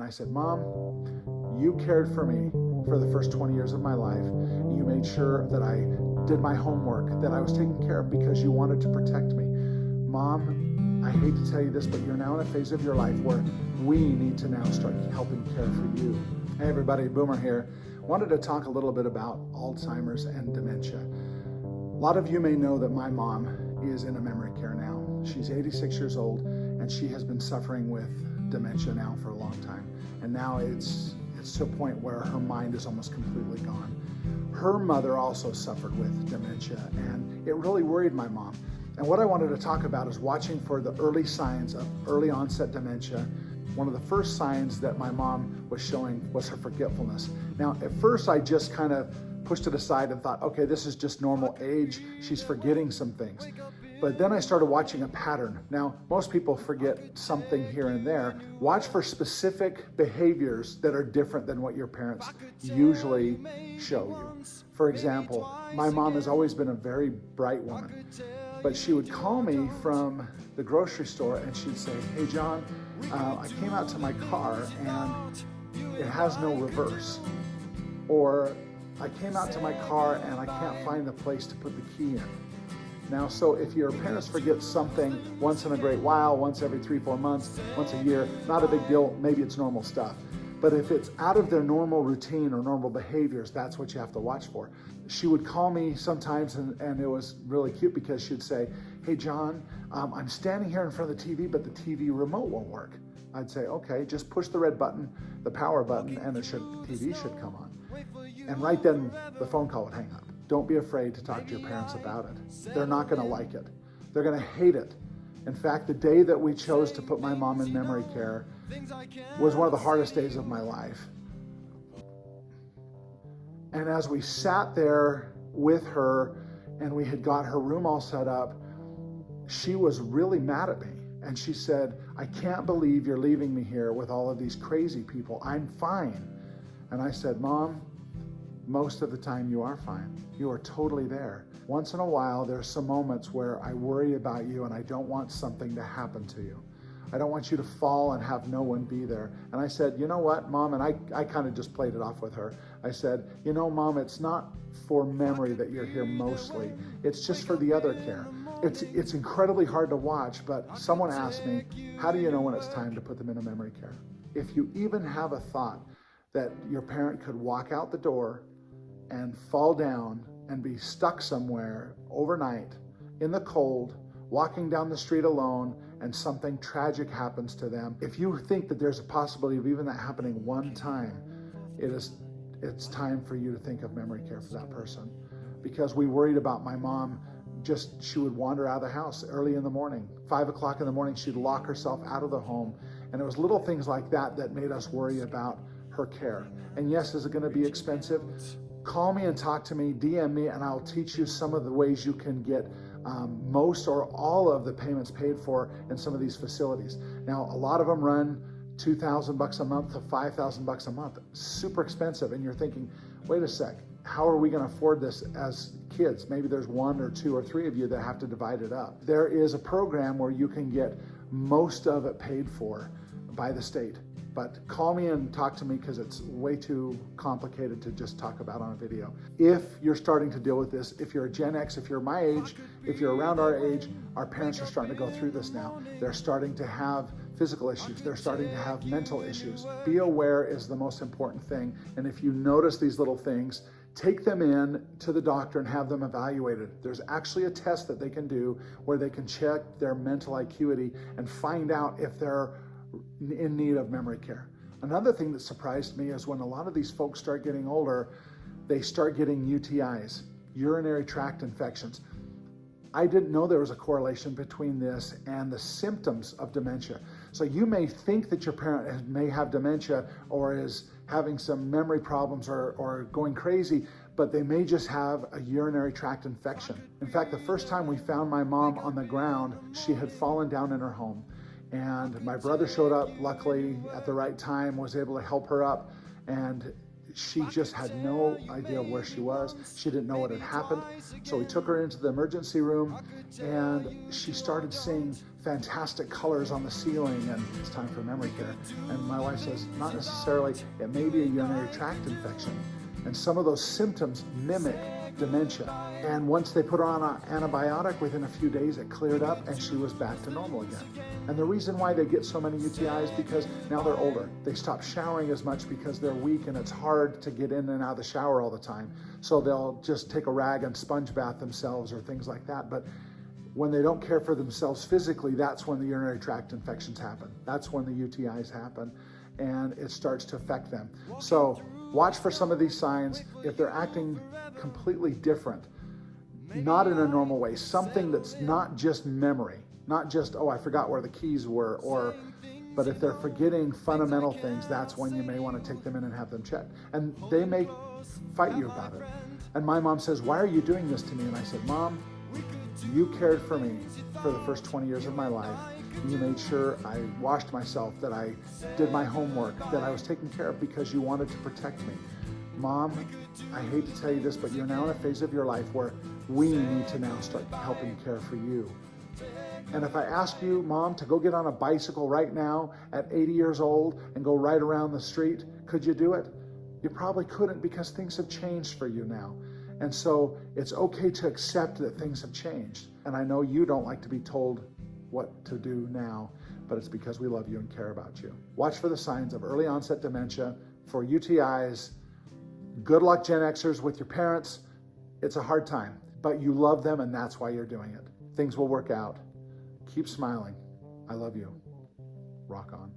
I said, Mom, you cared for me for the first 20 years of my life. You made sure that I did my homework, that I was taken care of because you wanted to protect me. Mom, I hate to tell you this, but you're now in a phase of your life where we need to now start helping care for you. Hey everybody, Boomer here. Wanted to talk a little bit about Alzheimer's and dementia. A lot of you may know that my mom is in a memory care now. She's 86 years old and she has been suffering with dementia now for a long time. And now it's to a point where her mind is almost completely gone. Her mother also suffered with dementia and it really worried my mom. And what I wanted to talk about is watching for the early signs of early onset dementia. One of the first signs that my mom was showing was her forgetfulness. Now, at first I just kind of pushed it aside and thought, okay, this is just normal age. She's forgetting some things. But then I started watching a pattern. Now, most people forget something here and there. Watch for specific behaviors that are different than what your parents usually show you. For example, my mom has always been a very bright woman, but she would call me from the grocery store and she'd say, hey John, I came out to my car and it has no reverse. Or I came out to my car and I can't find the place to put the key in. Now, so if your parents forget something once in a great while, once every 3-4 months, once a year, not a big deal, maybe it's normal stuff. But if it's out of their normal routine or normal behaviors, that's what you have to watch for. She would call me sometimes and it was really cute because she'd say, hey John, I'm standing here in front of the TV, but the TV remote won't work. I'd say, okay, just push the red button, the power button, and the TV should come on. And right then the phone call would hang up. Don't be afraid to talk to your parents about it. They're not gonna like it. They're gonna hate it. In fact, the day that we chose to put my mom in memory care was one of the hardest days of my life. And as we sat there with her and we had got her room all set up, she was really mad at me. And she said, I can't believe you're leaving me here with all of these crazy people. I'm fine. And I said, Mom, most of the time you are fine. You are totally there. Once in a while, there's some moments where I worry about you and I don't want something to happen to you. I don't want you to fall and have no one be there. And I said, you know what, Mom? And I kind of just played it off with her. I said, you know, Mom, it's not for memory that you're here mostly. It's just for the other care. It's incredibly hard to watch, but someone asked me, how do you know when it's time to put them in a memory care? If you even have a thought that your parent could walk out the door and fall down and be stuck somewhere overnight in the cold, walking down the street alone, and something tragic happens to them. If you think that there's a possibility of even that happening one time, it's time for you to think of memory care for that person. Because we worried about my mom, she would wander out of the house early in the morning. 5 o'clock in the morning, she'd lock herself out of the home. And it was little things like that that made us worry about her care. And yes, is it gonna be expensive? Call me and talk to me, DM me, and I'll teach you some of the ways you can get most or all of the payments paid for in some of these facilities. Now, a lot of them run $2,000 a month to $5,000 a month. Super expensive, and you're thinking, wait a sec, how are we gonna afford this as kids? Maybe there's 1 or 2 or 3 of you that have to divide it up. There is a program where you can get most of it paid for by the state. But call me and talk to me because it's way too complicated to just talk about on a video. If you're starting to deal with this, if you're a Gen X, if you're my age, if you're around our age, our parents are starting to go through this now. They're starting to have physical issues. They're starting to have mental issues. Be aware is the most important thing. And if you notice these little things, take them in to the doctor and have them evaluated. There's actually a test that they can do where they can check their mental acuity and find out if they're in need of memory care. Another thing that surprised me is when a lot of these folks start getting older, they start getting UTIs, urinary tract infections. I didn't know there was a correlation between this and the symptoms of dementia. So you may think that your parent may have dementia or is having some memory problems or going crazy, but they may just have a urinary tract infection. In fact, the first time we found my mom on the ground, she had fallen down in her home. And my brother showed up, luckily, at the right time, was able to help her up. And she just had no idea where she was. She didn't know what had happened. So we took her into the emergency room, and she started seeing fantastic colors on the ceiling, and it's time for memory care. And my wife says, not necessarily, it may be a urinary tract infection. And some of those symptoms mimic dementia. And once they put her on an antibiotic, within a few days it cleared up and she was back to normal again. And the reason why they get so many UTIs is because now they're older. They stop showering as much because they're weak and it's hard to get in and out of the shower all the time. So they'll just take a rag and sponge bath themselves or things like that. But when they don't care for themselves physically, that's when the urinary tract infections happen. That's when the UTIs happen, and it starts to affect them. So watch for some of these signs. If they're acting completely different, not in a normal way, something that's not just memory, not just, oh, I forgot where the keys were, but if they're forgetting fundamental things, that's when you may want to take them in and have them checked. And they may fight you about it. And my mom says, why are you doing this to me? And I said, Mom, you cared for me for the first 20 years of my life. You made sure I washed myself, that I did my homework, that I was taken care of because you wanted to protect me. Mom, I hate to tell you this, but you're now in a phase of your life where we need to now start helping care for you. And if I ask you, Mom, to go get on a bicycle right now at 80 years old and go right around the street, could you do it? You probably couldn't, because things have changed for you now. And so it's okay to accept that things have changed. And I know you don't like to be told what to do now, but it's because we love you and care about you. Watch for the signs of early onset dementia, for UTIs. Good luck, Gen Xers, with your parents. It's a hard time, but you love them, and that's why you're doing it. Things will work out. Keep smiling. I love you. Rock on.